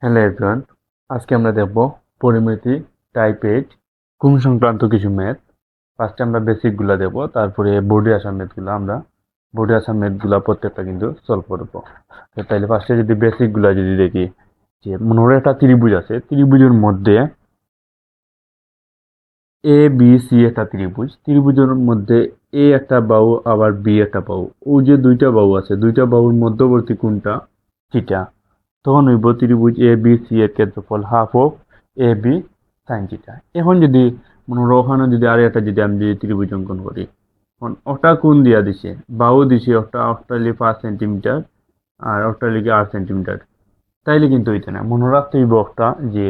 Hello everyone, আজকে আমরা দেখব পরিমিতি টাইপ 8 গুণ সংক্রান্ত কিছু ম্যাথ। ফার্স্টে আমরা বেসিকগুলো দেব, তারপরে বোর্ডে আসা ম্যাথগুলো প্রত্যেকটা কিন্তু সলভ করব। তো তাইলে ফার্স্টে যদি বেসিকগুলো যদি দেখি, যে মনে হয় একটা ত্রিভুজ আছে, ত্রিভুজের মধ্যে এ বি সি একটা ত্রিভুজের মধ্যে এ একটা বাহু আবার বি একটা বাহু, ও যে দুইটা বাহু আছে, দুইটা বাহুর মধ্যবর্তী কোণটা থিটা। তখন হইব ত্রিভুজ এ বি সি এর ক্ষেত্রফল half of A B sine theta. এখন যদি মনে করো ওখানে যদি আর একটা যদি আমি যদি ত্রিভুজ অঙ্কন করি, এখন ওটা কোণ দিয়া দিছে, বাহু দিছে ওটা অষ্টালি 5 সেন্টিমিটার আর অষ্টালিকে 8 সেন্টিমিটার। তাইলে কিন্তু হইতে না, মনে রাখতে হইব একটা, যে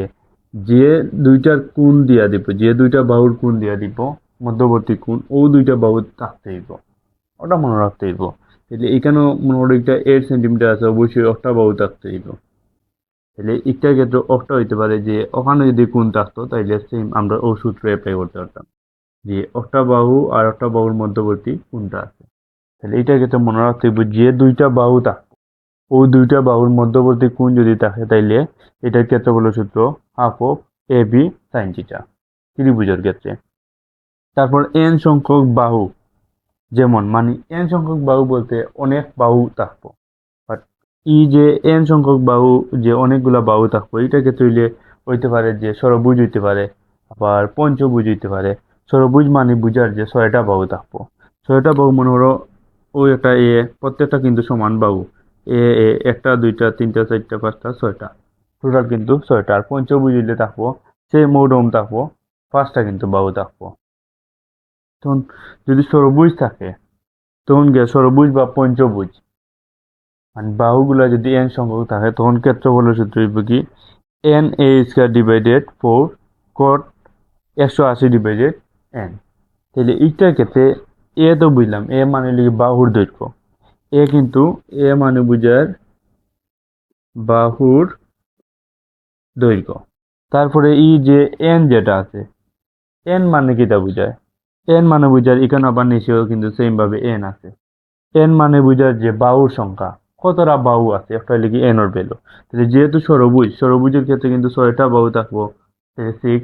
যে দুইটার কোণ দিয়া দিব, যে দুইটা বাহুর কোণ দিয়া দিব মধ্যবর্তী কোণ, ও দুইটা বাহু থাকতে হইব, ওটা মনে রাখতে হইব। তাহলে এখানেও মনে করো একটা 8 সেন্টিমিটার আছে, অবশ্যই একটা বাহু থাকতে হইব। তাহলে ইটার ক্ষেত্রে অফটা হইতে পারে যে ওখানে যদি কোণ থাকতো তাইলে সেম আমরা ও সূত্র অ্যাপ্লাই করতে পারতাম, যে একটা বাহু আর একটা বাহুর মধ্যবর্তী কোণটা আছে। তাহলে এটার ক্ষেত্রে মনে রাখতে হবে যে দুইটা বাহু থাকতো, ও দুইটা বাহুর মধ্যবর্তী কোণ যদি থাকে তাইলে এটার ক্ষেত্রে হলো সূত্র half of A B sine theta ত্রিভুজের ক্ষেত্রে। তারপর এন সংখ্যক বাহু, যেমন মানে এন সংখ্যক বাহু বলতে অনেক বাহু থাকবো, বাট ই যে এন সংখ্যক বাহু, যে অনেকগুলা বাহু থাকবো, এটা ক্ষেত্রে হইলে হইতে পারে যে ষড়ভুজ হইতে পারে, আবার পঞ্চভুজ হইতে পারে। ষড়ভুজ মানে বুঝার যে 6টা বাহু থাকবো, 6টা বাহু মনে করো ওই একটা এ, প্রত্যেকটা কিন্তু সমান বাহু, এ একটা দুইটা তিনটা চারটা পাঁচটা ছয়টা, টোটাল কিন্তু 6টা। আর পঞ্চভুজ হইলে থাকবো সেই মোটম থাকবো 5টা কিন্তু বাহু থাকবো। তখন যদি ষড়ভুজ থাকে, তখন গিয়ে ষড়ভুজ বা পঞ্চভুজ মানে বাহুগুলা যদি এন সংখ্যক থাকে, তখন ক্ষেত্রফলের সূত্র হইব কি N A square divided 4 cot 180 divided N. তাহলে এইটার ক্ষেত্রে এ তো বুঝলাম, এ মানে লিখি বাহুর দৈর্ঘ্য, এ কিন্তু এ মানে বুঝার বাহুর দৈর্ঘ্য। তারপরে ই যে এন যেটা আছে, এন মানে কিটা বুঝায়, এন মানে বুঝার এখানে আবার নিচেও কিন্তু সেম ভাবে এন আছে। এন মানে বুঝার যে বাহুর সংখ্যা, কতটা বাহু আছে একটা লিখি এন এর ভ্যালু। তাহলে যেহেতু ষড়ভুজের ক্ষেত্রে কিন্তু 6টা বাহু থাকবো, তাহলে 6,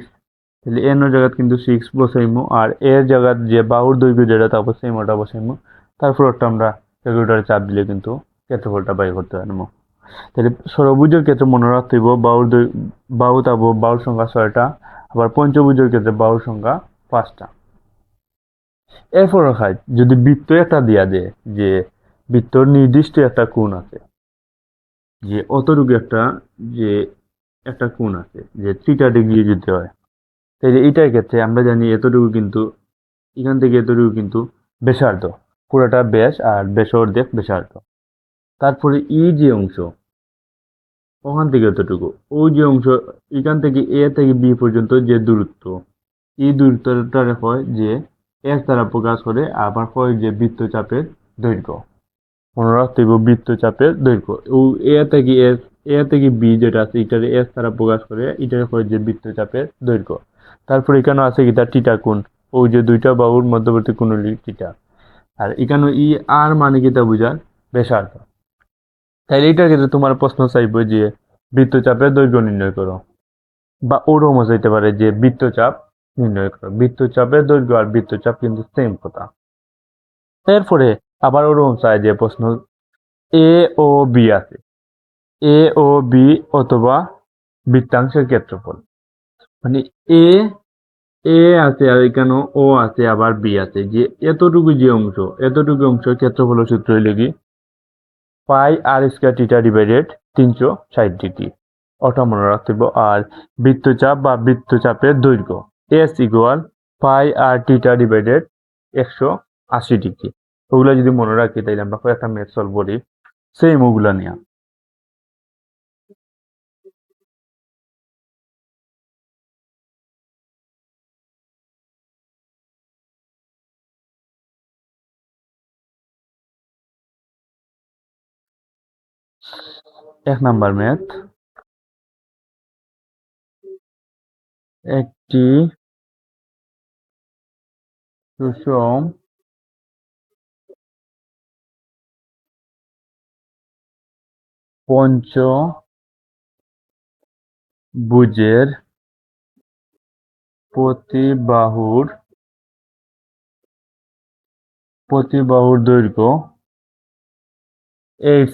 তাহলে এন এর জায়গায় কিন্তু 6 বসাইমু, আর এর জায়গায় যে বাহুর দৈর্ঘ্য যেটা থাকবো সেম ওটা বসাইমু। তারপর ওটা আমরা ক্যালকুলেটরে চাপ দিলে কিন্তু ক্ষেত্রফলটা বাই করতে পারবো। তাহলে ষড়ভুজের ক্ষেত্রে মনে রাখতে হইব বাহু থাকবো, বাহুর সংখ্যা 6টা, আবার পঞ্চভুজের ক্ষেত্রে বাহুর সংখ্যা 5টা। এরপর হয় যদি বৃত্ত একটা দিয়া দেয়, যে বৃত্তর নির্দিষ্ট একটা কোণ আছে, যে অতটুকু একটা, যে একটা কোণ আছে যে 3টা ডিগ্রি যদি হয়, তাহলে এইটার ক্ষেত্রে আমরা জানি এতটুকু কিন্তু, এখান থেকে এতটুকু কিন্তু ব্যাসার্ধ, পুরোটা ব্যাস আর ব্যাস অর্ধেক ব্যাসার্ধ। তারপরে ই যে অংশ, ওখান থেকে এতটুকু, ওই যে অংশ, এখান থেকে এ থেকে বি পর্যন্ত যে দূরত্ব, এই দূরত্বটা হয় যে এস দ্বারা প্রকাশ করে, আবার হয় যে বৃত্তচাপের দৈর্ঘ্য। মনে রাখতে হবে বৃত্তচাপের দৈর্ঘ্য। ও এ থেকে বি যেটা আছে এটারে এস দ্বারা প্রকাশ করে, এটার হয় যে বৃত্তচাপের দৈর্ঘ্য। তারপর এখানে আছে কি তার টিটা কোণ, ওই যে দুইটা বাহুর মধ্যবর্তী কোণ হলো টিটা। আর এখানে ই আর মানে কি তা বুঝার ব্যাসার্ধ। তাইলে এটার ক্ষেত্রে তোমার প্রশ্ন চাইবো যে বৃত্তচাপের দৈর্ঘ্য নির্ণয় করো, বা ওরকমও চাইতে পারে যে বৃত্তচাপ নির্ণয় করো। বৃত্তচাপের দৈর্ঘ্য আর বৃত্তচাপ কিন্তু সেম কথা। এরপরে আবার ওরকম চাই যে প্রশ্ন এ ও বি আছে, এ ও বি অথবা বৃত্তাংশের ক্ষেত্রফল, মানে এ এ আছে আর এখানে ও আছে আবার বি আছে, যে এতটুকু যে অংশ, এতটুকু অংশ ক্ষেত্রফলের সূত্র হইলে কি পাই আর স্কয়ার থিটা ডিভাইডেড 360 ডিগ্রি, ওটা মনে রাখতে হবে। আর বৃত্তচাপ বা বৃত্তচাপের দৈর্ঘ্য এস ইকুয়াল পাই আর থিটা ডিভাইডেড 180 ডিগ্রি। ওগুলা যদি মনে রাখি তাইলে আমরা কয়েকটা ম্যাথ সলভ করি সেম ওগুলা নিয়ে। 1 নাম্বার ম্যাথ, একটি সুষম পঞ্চ ভুজের প্রতি বাহুর দৈর্ঘ্য 8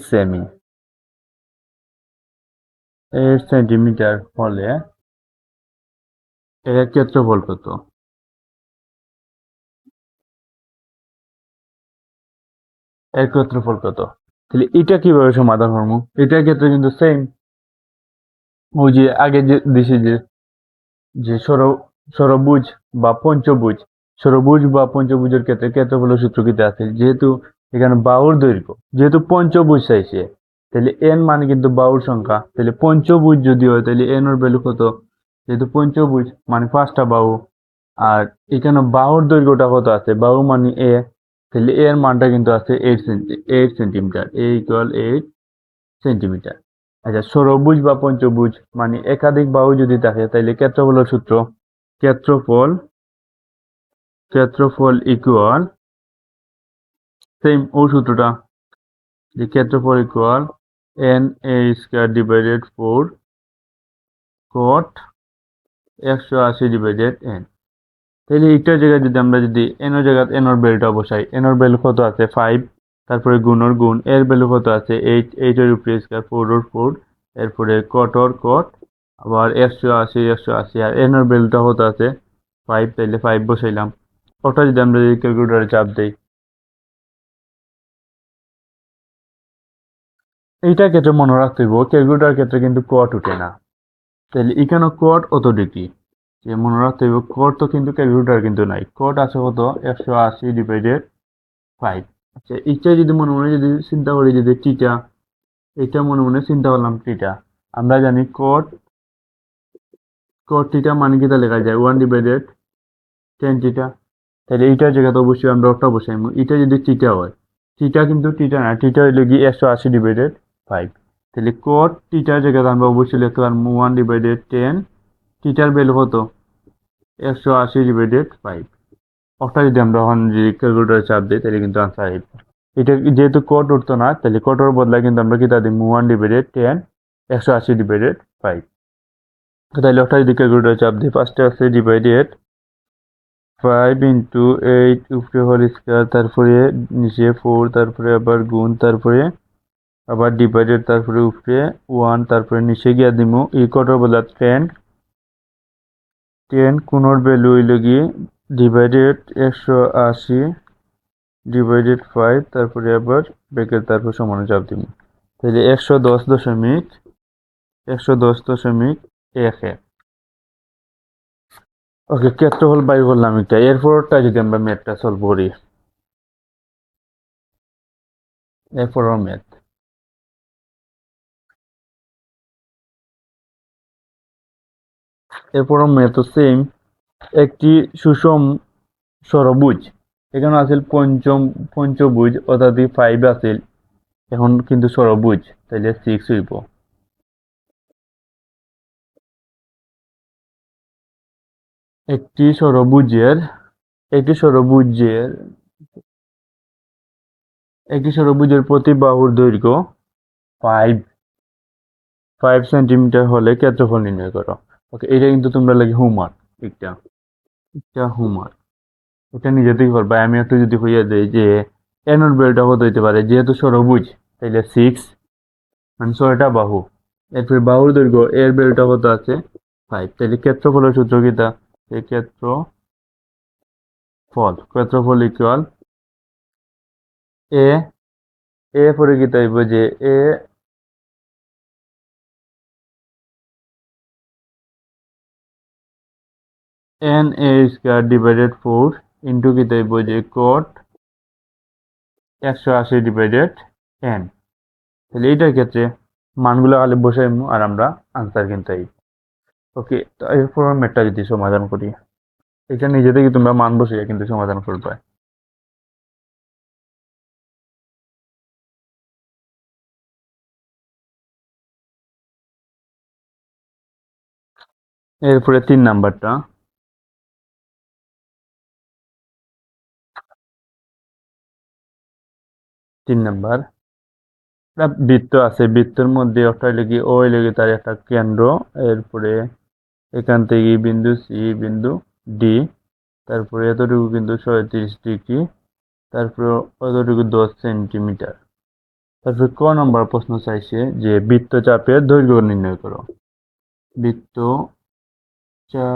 সেন্টিমিটার হলে এর ক্ষেত্রফল কত? এর ক্ষেত্রফল কত? তাহলে এটা কিভাবে সমাধান করবো? এটার ক্ষেত্রে কিন্তু সেম, ওই যে আগে যে দিছে যে যে ষড়ভুজ বা পঞ্চভুজ, ষড়ভুজ বা পঞ্চভুজের ক্ষেত্রে ক্ষেত্রফলের সূত্র কিন্তু আছে। যেহেতু এখানে বাহুর দৈর্ঘ্য, যেহেতু পঞ্চভুজ চাইছে, তাহলে এন মানে কিন্তু বাহুর সংখ্যা, তাহলে পঞ্চভুজ যদি হয় তাহলে এন এর ভ্যালু কত? যেহেতু পঞ্চভুজ মানে 5টা বাহু, আর এখানে বাহুর দৈর্ঘ্যটা কত আছে? বাহু মানে এ, তাহলে এর মানটা কিন্তু আছে 8 সেন্টিমিটার, A = 8 সেন্টিমিটার। আচ্ছা, ষড়ভুজ বা পঞ্চভুজ মানে একাধিক বাহু যদি থাকে তাহলে ক্ষেত্রফলের সূত্র, ক্ষেত্রফল ক্ষেত্রফল ইকুয়াল সেম ও সূত্রটা, যে ক্ষেত্রফল ইকুয়াল NA² / 4 cot 180/n। তাহলে এইটার জায়গায় যদি আমরা যদি এন এর জায়গায় এন এর ভ্যালুটা বসাই, এন এর ভ্যালু কত আছে? 5, তারপরে গুণর গুণ এর ভ্যালু কত আছে? 8 এর উপরে স্কয়ার 4 এর 4, এরপরে কট ওর কট, আবার 180 আর এন এর ভ্যালুটা কত আছে? 5, তাইলে 5 বসাইলাম। ওটা যদি আমরা যদি ক্যালকুলেটরে চাপ দেই, এইটার ক্ষেত্রে মনে রাখতে হইব ক্যালকুলেটর ক্ষেত্রে কিন্তু কট উঠে না, তাহলে এখানে কট অত ডিগ্রি, যে মনে রাখতে হইব কট তো কিন্তু ক্যালকুলেটর কিন্তু নাই, কট আছে কত? 180/5। আচ্ছা, এইটা যদি মনে মনে যদি চিন্তা করি, যদি টিটা, এটা মনে মনে চিন্তা করলাম টিটা, আমরা জানি কট কট টিটা মানে কি তা লেখা যায় 1/tan থিটা। তাহলে এইটার জায়গাতে অবশ্যই আমরা ওটা বসাই, এটা যদি টিটা হয়, টিটা কিন্তু টিটা না, টিটা হইলে কি 180/5। তাহলে কট টিটার জায়গাতে আমরা অবশ্যই লিখতে পারবো 1/tan, টিটার ভ্যালু কত? 180/5। ওটা যদি আমরা এখন যদি ক্যালকুলেটরে চাপ দিই তাহলে কিন্তু আনসার আসবে। এটা যেহেতু কট উঠতো না, তাহলে কটর বদলা কিন্তু আমরা কি তা দিই 1/tan 180/5। তাহলে ওটা যদি ক্যালকুলেটরে চাপ দিই, ফার্স্টে আছে ডিভাইডেড 5 × 8 উপরে হোল স্কয়ার, তারপরে নিচে 4, তারপরে আবার গুণ, তারপরে আবার ডিভাইডেড, তারপরে উপরে 1, তারপরে নিচে গিয়া দিমু এই কটর বদলা 10 কোনর ভ্যালু হইল গিয়ে ডিভাইডেড 180/5, তারপরে আবার ব্রেকেট, তারপর সমানে চাপ দিব। তাহলে 110.11। ওকে, ক্ষেত্রফল বাই করলাম এটা। এরপরটা যদি আমরা ম্যাথটা সলভ করি, এরপর ম্যাথ সেম। একটি সুষম ষড়ভুজ, এখানে আছিল পঞ্চভুজ, অর্থাৎ 5 আছিল, এখন কিন্তু ষড়ভুজ, তাহলে 6 হইব। একটি ষড়ভুজের একটি ষড়ভুজের একটি ষড়ভুজের প্রতি বাহুর দৈর্ঘ্য 5 সেন্টিমিটার হলে ক্ষেত্রফল নির্ণয় করো। ওকে, এটা কিন্তু তোমরা লাগে হোমওয়ার্ক, একটা একটা হোমওয়ার্ক, এটা নিজেতেই করবা। আমি একটু যদি হইয়া দেই যে এন এর ভ্যালুটা কত হইতে পারে, যেহেতু ষড়ভুজ তাইলে 6 মানে 6টা বাহু, এরপর বাহুর দৈর্ঘ্য এর ভ্যালুটা কত আছে? 5, তাহলে ক্ষেত্রফলের সূত্র কিটা? এই ক্ষেত্রফল ইকুয়াল এ এ পরে কি তাইব যে NA² / 4 ইন্টু কি তাইব যে cot 180/n। তাহলে এইটার ক্ষেত্রে মানগুলো খালি বসাইমু আর আমরা আনসার কিন্তু এই। ওকে, তো এরপর ম্যাথটা যদি সমাধান করি, এটা নিজে থেকে তোমরা মান বসিয়ে কিন্তু সমাধান করবে। এরপরে 3 নাম্বারটা, 3 নাম্বার একটা বৃত্ত আছে, বৃত্তের মধ্যে একটা লেগে ওই লেগে তার একটা কেন্দ্র, এরপরে এখান থেকে বিন্দু সি, বিন্দু ডি, তারপরে এতটুকু কিন্তু 37 ডিগ্রি, তারপরে অতটুকু 10 সেন্টিমিটার। তারপরে ক নম্বর প্রশ্ন চাইছে যে বৃত্তচাপের দৈর্ঘ্য নির্ণয় করো। বৃত্ত চা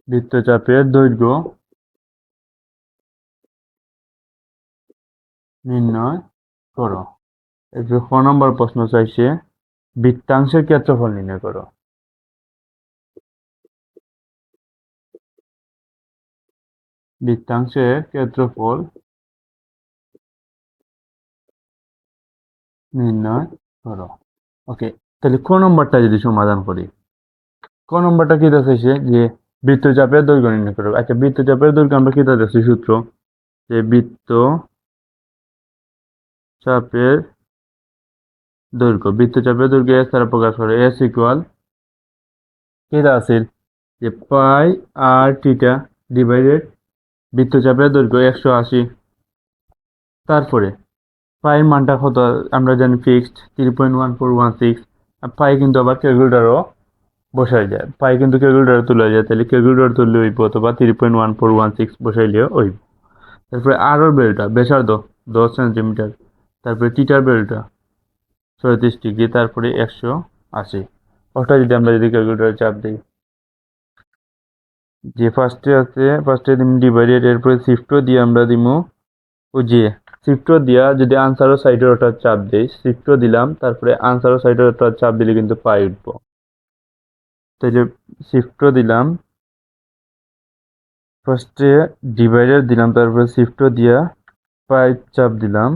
বৃত্তচাপের দৈর্ঘ্য নির্ণয় করো। এরপরে খ নম্বর প্রশ্ন চাইছে বৃত্তাংশের ক্ষেত্রফল নির্ণয় করো। বৃত্তাংশের ক্ষেত্রফল নির্ণয় করো। ওকে, তাহলে ক নম্বরটা যদি সমাধান করি, ক নম্বরটা কি চাইছে যে বৃত্তচাপের দৈর্ঘ্য নির্ণয় করো। আচ্ছা, বৃত্তচাপের দৈর্ঘ্য আমরা কি দেখছি সূত্র, যে বৃত্তচাপের দৈর্ঘ্য এস দ্বারা প্রকাশ করে। এস ইকুয়াল কেটা আছে যে পাই আর টিটা ডিভাইডেড বৃত্তচাপের দৈর্ঘ্য 180। তারপরে পাইয়ের মানটা কত আমরা জানি ফিক্সড 3.1416। আর পাই কিন্তু আবার ক্যালকুলেটারও বসাই যায়, পাই কিন্তু ক্যালকুলেটারে তোলা যায়, তাহলে ক্যালকুলেটার তুললে হইব, অথবা 3.1416 বসাইলেও হইব। তারপরে আরোর বেলটা ব্যাসার্ধ 10 সেন্টিমিটার, তারপরে টিটার বেলটা 37 ডিগ্রি, তারপরে 180। ওটা যদি আমরা যদি ক্যালকুলেটারে চাপ দিই, যে ফার্স্টে দিম ডিভাইডেড, এরপরে শিফটও দিয়ে আমরা দিমু ওই যে শিফটও দিয়া যদি আনসারও সাইডের ওটা চাপ দেই, শিফটও দিলাম, তারপরে আনসারও সাইডের ওটা চাপ দিলে কিন্তু পাই উঠবো। তো এই যে শিফটও দিলাম, ফার্স্টে ডিভাইডার দিলাম, তারপরে শিফটও দিয়া পাই চাপ দিলাম,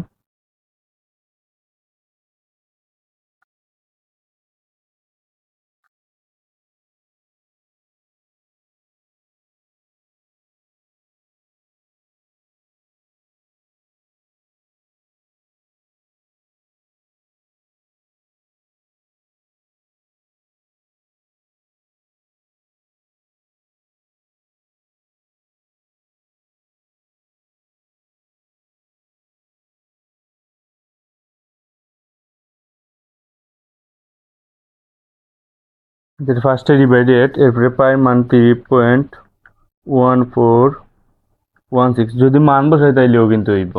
যেটা ফার্স্টে ডিভাইডেড, এরপরে পাইয়ের মান 3.1416, যদি মান বসাই তাইলেও কিন্তু হইব।